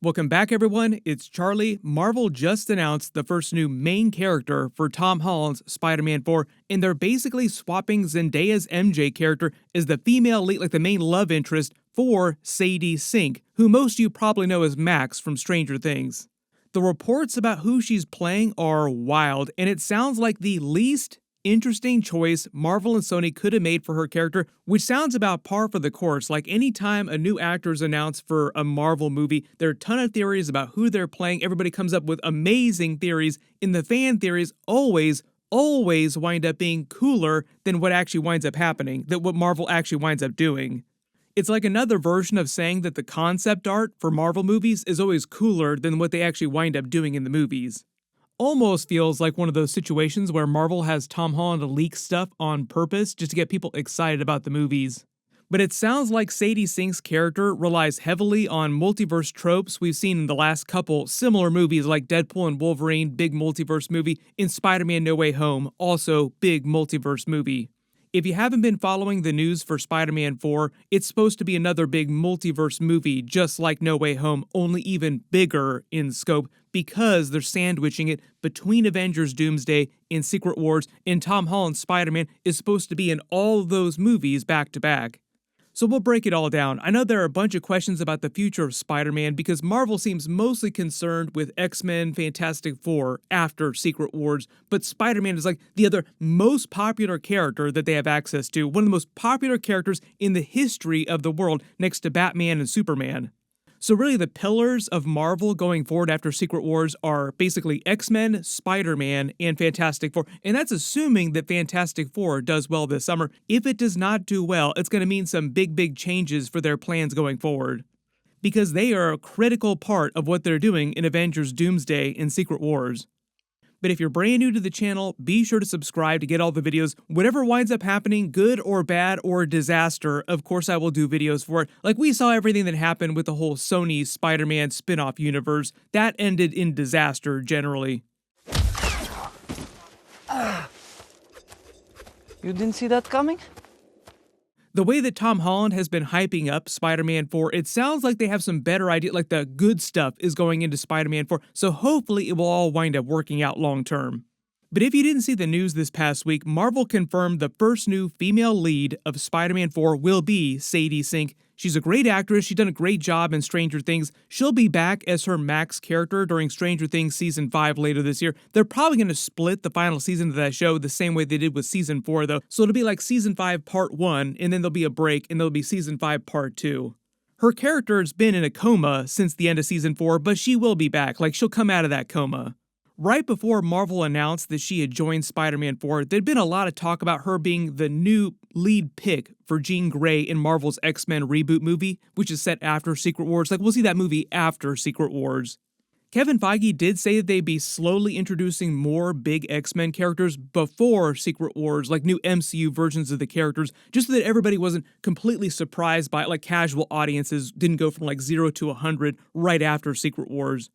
Welcome back, everyone. It's Charlie. Marvel just announced the first new main character for Tom Holland's Spider-Man 4, and they're basically swapping Zendaya's MJ character as the female lead, like the main love interest, for Sadie Sink, who most of you probably know as Max from Stranger Things. The reports about who she's playing are wild, and it sounds like the least interesting choice Marvel and Sony could have made for her character, which sounds about par for the course. Like anytime a new actor is announced for a Marvel movie, there are a ton of theories about who they're playing. Everybody comes up with amazing theories, and the fan theories always wind up being cooler than what actually winds up happening, than what Marvel actually winds up doing. It's like another version of saying that the concept art for Marvel movies is always cooler than what they actually wind up doing in the movies. Almost feels like one of those situations where Marvel has Tom Holland leak stuff on purpose just to get people excited about the movies. But it sounds like Sadie Sink's character relies heavily on multiverse tropes we've seen in the last couple similar movies like Deadpool and Wolverine, big multiverse movie, and Spider-Man No Way Home, also big multiverse movie. If you haven't been following the news for Spider-Man 4, it's supposed to be another big multiverse movie just like No Way Home, only even bigger in scope because they're sandwiching it between Avengers Doomsday and Secret Wars, and Tom Holland's Spider-Man is supposed to be in all of those movies back to back. So we'll break it all down. I know there are a bunch of questions about the future of Spider-Man because Marvel seems mostly concerned with X-Men Fantastic Four after Secret Wars, but Spider-Man is like the other most popular character that they have access to, one of the most popular characters in the history of the world next to Batman and Superman. So really the pillars of Marvel going forward after Secret Wars are basically X-Men, Spider-Man, and Fantastic Four. And that's assuming that Fantastic Four does well this summer. If it does not do well, it's going to mean some big changes for their plans going forward. Because they are a critical part of what they're doing in Avengers Doomsday and Secret Wars. But if you're brand new to the channel, be sure to subscribe to get all the videos. Whatever winds up happening, good or bad or disaster, of course I will do videos for it. Like we saw everything that happened with the whole Sony Spider-Man spin-off universe. That ended in disaster, generally. You didn't see that coming? The way that Tom Holland has been hyping up Spider-Man 4, it sounds like they have some better idea, like the good stuff is going into Spider-Man 4, so hopefully it will all wind up working out long term. But if you didn't see the news this past week, Marvel confirmed the first new female lead of Spider-Man 4 will be Sadie Sink. She's a great actress, she's done a great job in Stranger Things. She'll be back as her Max character during Stranger Things Season 5 later this year. They're probably going to split the final season of that show the same way they did with Season 4 though. So it'll be like Season 5 Part 1, and then there'll be a break, and there'll be Season 5 Part 2. Her character's been in a coma since the end of Season 4, but she will be back, like she'll come out of that coma. Right before Marvel announced that she had joined Spider-Man 4, there'd been a lot of talk about her being the new lead pick for Jean Grey in Marvel's X-Men reboot movie, which is set after Secret Wars. Like, we'll see that movie after Secret Wars. Kevin Feige did say that they'd be slowly introducing more big X-Men characters before Secret Wars, like new MCU versions of the characters, just so that everybody wasn't completely surprised by it, like casual audiences didn't go from like 0 to 100 right after Secret Wars.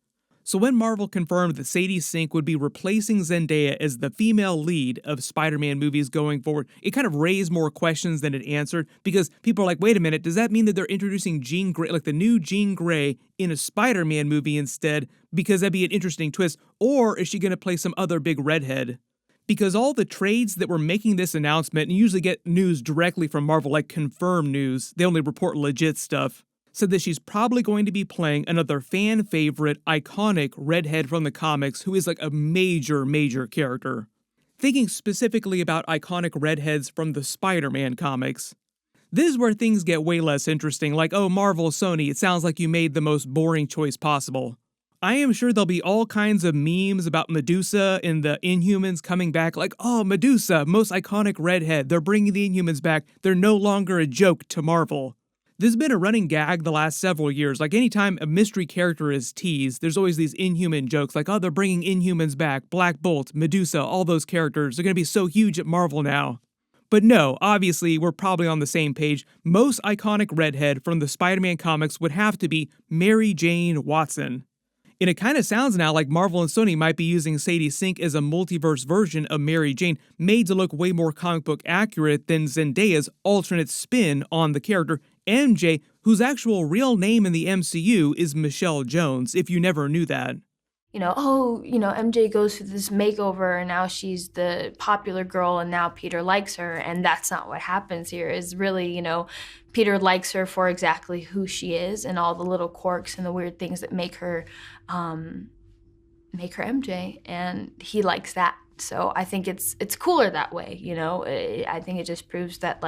So when Marvel confirmed that Sadie Sink would be replacing Zendaya as the female lead of Spider-Man movies going forward, it kind of raised more questions than it answered, because people are like, wait a minute, does that mean that they're introducing Jean Grey, like the new Jean Grey, in a Spider-Man movie instead? Because that'd be an interesting twist. Or is she going to play some other big redhead? Because all the trades that were making this announcement, and usually get news directly from Marvel, like confirmed news, they only report legit stuff, said that she's probably going to be playing another fan favorite, iconic redhead from the comics who is like a major character. Thinking specifically about iconic redheads from the Spider-Man comics. This is where things get way less interesting, like, oh, Marvel, Sony, it sounds like you made the most boring choice possible. I am sure there'll be all kinds of memes about Medusa and the Inhumans coming back, like, oh, Medusa, most iconic redhead, they're bringing the Inhumans back, they're no longer a joke to Marvel. This has been a running gag the last several years. Like anytime a mystery character is teased, there's always these Inhuman jokes like, oh, they're bringing Inhumans back, Black Bolt, Medusa, all those characters. They're going to be so huge at Marvel now. But no, obviously, we're probably on the same page. Most iconic redhead from the Spider-Man comics would have to be Mary Jane Watson. And it kind of sounds now like Marvel and Sony might be using Sadie Sink as a multiverse version of Mary Jane, made to look way more comic book accurate than Zendaya's alternate spin on the character, MJ, whose actual real name in the MCU is Michelle Jones, if you never knew that. MJ goes through this makeover and now she's the popular girl and now Peter likes her. And that's not what happens here. Is really, Peter likes her for exactly who she is and all the little quirks and the weird things that make her MJ. And he likes that. So I think it's cooler that way, I think it just proves that,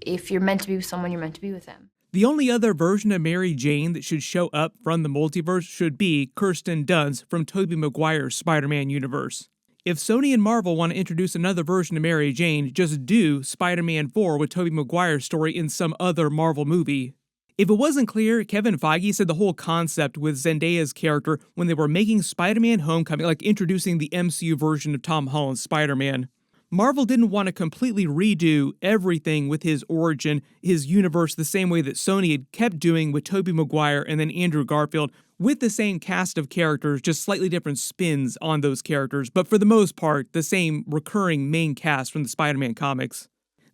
if you're meant to be with someone, you're meant to be with them. The only other version of Mary Jane that should show up from the multiverse should be Kirsten Dunst from Tobey Maguire's Spider-Man universe. If Sony and Marvel want to introduce another version of Mary Jane, just do Spider-Man 4 with Tobey Maguire's story in some other Marvel movie. If it wasn't clear, Kevin Feige said the whole concept with Zendaya's character when they were making Spider-Man Homecoming, like introducing the MCU version of Tom Holland's Spider-Man. Marvel didn't want to completely redo everything with his origin, his universe, the same way that Sony had kept doing with Tobey Maguire and then Andrew Garfield, with the same cast of characters, just slightly different spins on those characters, but for the most part, the same recurring main cast from the Spider-Man comics.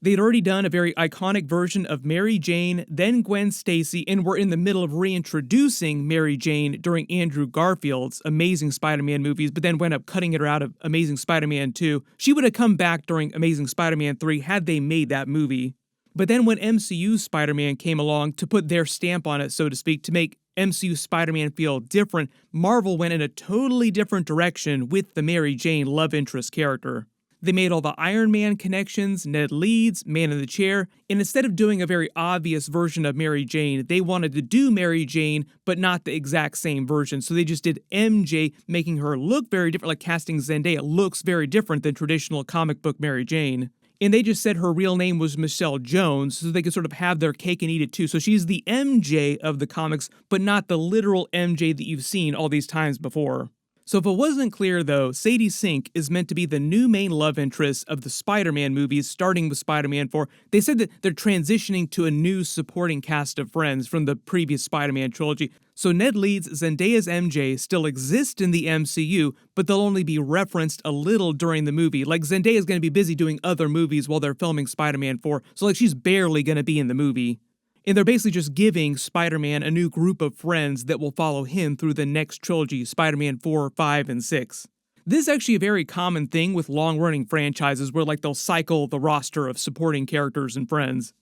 They'd already done a very iconic version of Mary Jane, then Gwen Stacy, and were in the middle of reintroducing Mary Jane during Andrew Garfield's Amazing Spider-Man movies, but then went up cutting her out of Amazing Spider-Man 2. She would have come back during Amazing Spider-Man 3 had they made that movie. But then when MCU Spider-Man came along to put their stamp on it, so to speak, to make MCU Spider-Man feel different, Marvel went in a totally different direction with the Mary Jane love interest character. They made all the Iron Man connections, Ned Leeds, Man in the Chair, and instead of doing a very obvious version of Mary Jane, they wanted to do Mary Jane, but not the exact same version. So they just did MJ, making her look very different, like casting Zendaya looks very different than traditional comic book Mary Jane. And they just said her real name was Michelle Jones, so they could sort of have their cake and eat it too. So she's the MJ of the comics, but not the literal MJ that you've seen all these times before. So if it wasn't clear though, Sadie Sink is meant to be the new main love interest of the Spider-Man movies, starting with Spider-Man 4. They said that they're transitioning to a new supporting cast of friends from the previous Spider-Man trilogy. So Ned Leeds, Zendaya's MJ, still exist in the MCU, but they'll only be referenced a little during the movie. Like Zendaya's gonna be busy doing other movies while they're filming Spider-Man 4, so like she's barely gonna be in the movie. And they're basically just giving Spider-Man a new group of friends that will follow him through the next trilogy, Spider-Man 4, 5, and 6. This is actually a very common thing with long-running franchises where they'll cycle the roster of supporting characters and friends.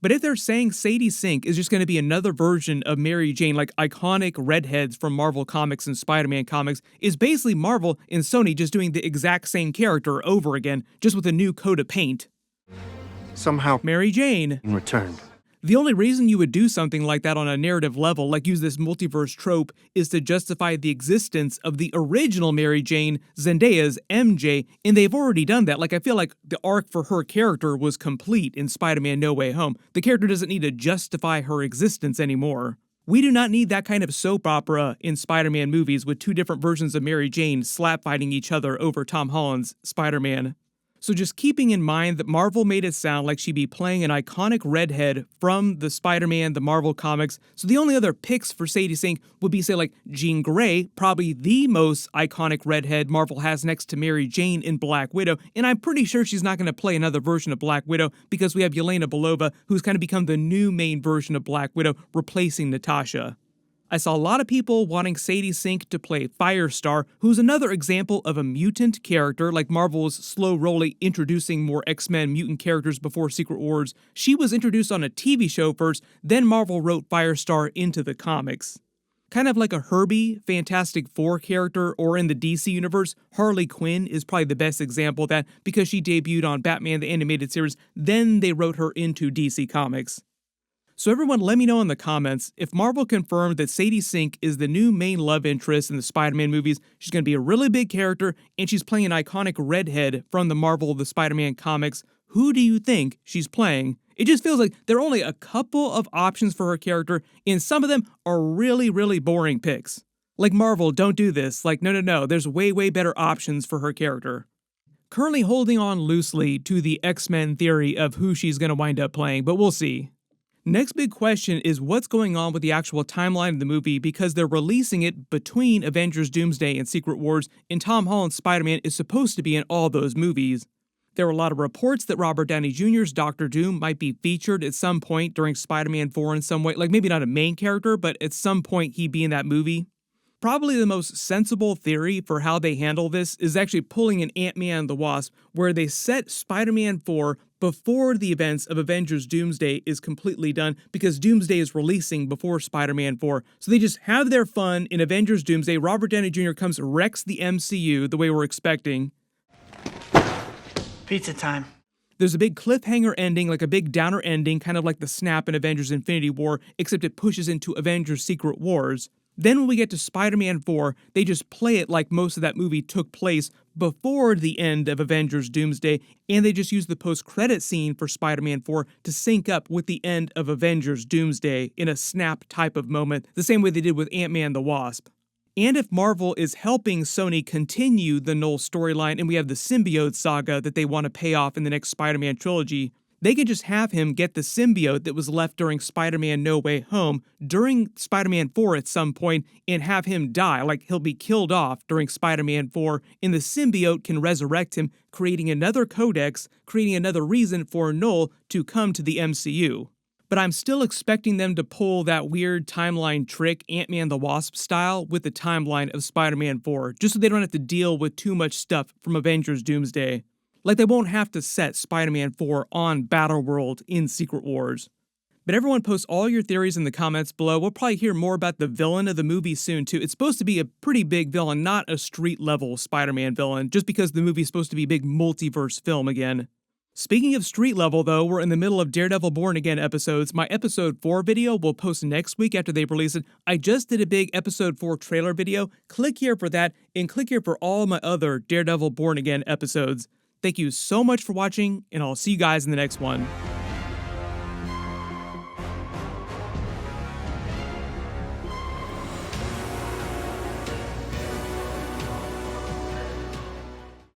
But if they're saying Sadie Sink is just going to be another version of Mary Jane, like iconic redheads from Marvel Comics and Spider-Man Comics, is basically Marvel and Sony just doing the exact same character over again, just with a new coat of paint. Somehow, Mary Jane returned. The only reason you would do something like that on a narrative level, like use this multiverse trope, is to justify the existence of the original Mary Jane, Zendaya's MJ, and they've already done that. I feel like the arc for her character was complete in Spider-Man No Way Home. The character doesn't need to justify her existence anymore. We do not need that kind of soap opera in Spider-Man movies with two different versions of Mary Jane slap fighting each other over Tom Holland's Spider-Man. So just keeping in mind that Marvel made it sound like she'd be playing an iconic redhead from the Spider-Man, the Marvel comics, so the only other picks for Sadie Sink would be, say, like Jean Grey, probably the most iconic redhead Marvel has next to Mary Jane in Black Widow, and I'm pretty sure she's not going to play another version of Black Widow because we have Yelena Belova, who's kind of become the new main version of Black Widow, replacing Natasha. I saw a lot of people wanting Sadie Sink to play Firestar, who's another example of a mutant character, like Marvel was slow-rolling introducing more X-Men mutant characters before Secret Wars. She was introduced on a TV show first, then Marvel wrote Firestar into the comics. Kind of like a Herbie Fantastic Four character, or in the DC universe, Harley Quinn is probably the best example of that because she debuted on Batman the Animated Series, then they wrote her into DC Comics. So everyone let me know in the comments, if Marvel confirmed that Sadie Sink is the new main love interest in the Spider-Man movies, she's going to be a really big character, and she's playing an iconic redhead from the Marvel the Spider-Man comics, who do you think she's playing? It just feels like there are only a couple of options for her character, and some of them are really, really boring picks. Like Marvel, don't do this. No, there's way better options for her character. Currently holding on loosely to the X-Men theory of who she's going to wind up playing, but we'll see. Next big question is what's going on with the actual timeline of the movie because they're releasing it between Avengers Doomsday and Secret Wars, and Tom Holland's Spider-Man is supposed to be in all those movies. There were a lot of reports that Robert Downey Jr.'s Doctor Doom might be featured at some point during Spider-Man 4 in some way, like maybe not a main character, but at some point he'd be in that movie. Probably the most sensible theory for how they handle this is actually pulling an Ant-Man and the Wasp, where they set Spider-Man 4 before the events of Avengers Doomsday is completely done, because Doomsday is releasing before Spider-Man 4. So they just have their fun in Avengers Doomsday. Robert Downey Jr. comes, wrecks the MCU the way we're expecting. Pizza time. There's a big cliffhanger ending, like a big downer ending, kind of like the snap in Avengers Infinity War, except it pushes into Avengers Secret Wars. Then when we get to Spider-Man 4, they just play it like most of that movie took place before the end of Avengers Doomsday, and they just use the post-credit scene for Spider-Man 4 to sync up with the end of Avengers Doomsday in a snap type of moment, the same way they did with Ant-Man and the Wasp. And if Marvel is helping Sony continue the Knull storyline and we have the Symbiote saga that they want to pay off in the next Spider-Man trilogy, they can just have him get the symbiote that was left during Spider-Man No Way Home during Spider-Man 4 at some point and have him die, like he'll be killed off during Spider-Man 4, and the symbiote can resurrect him, creating another codex, creating another reason for Knull to come to the MCU. But I'm still expecting them to pull that weird timeline trick, Ant-Man the Wasp style, with the timeline of Spider-Man 4, just so they don't have to deal with too much stuff from Avengers Doomsday. Like they won't have to set Spider-Man 4 on Battleworld in Secret Wars. But everyone post all your theories in the comments below. We'll probably hear more about the villain of the movie soon too. It's supposed to be a pretty big villain, not a street-level Spider-Man villain, just because the movie's supposed to be a big multiverse film again. Speaking of street level though, we're in the middle of Daredevil Born Again episodes. My episode 4 video will post next week after they release it. I just did a big episode 4 trailer video. Click here for that, and click here for all my other Daredevil Born Again episodes. Thank you so much for watching, and I'll see you guys in the next one.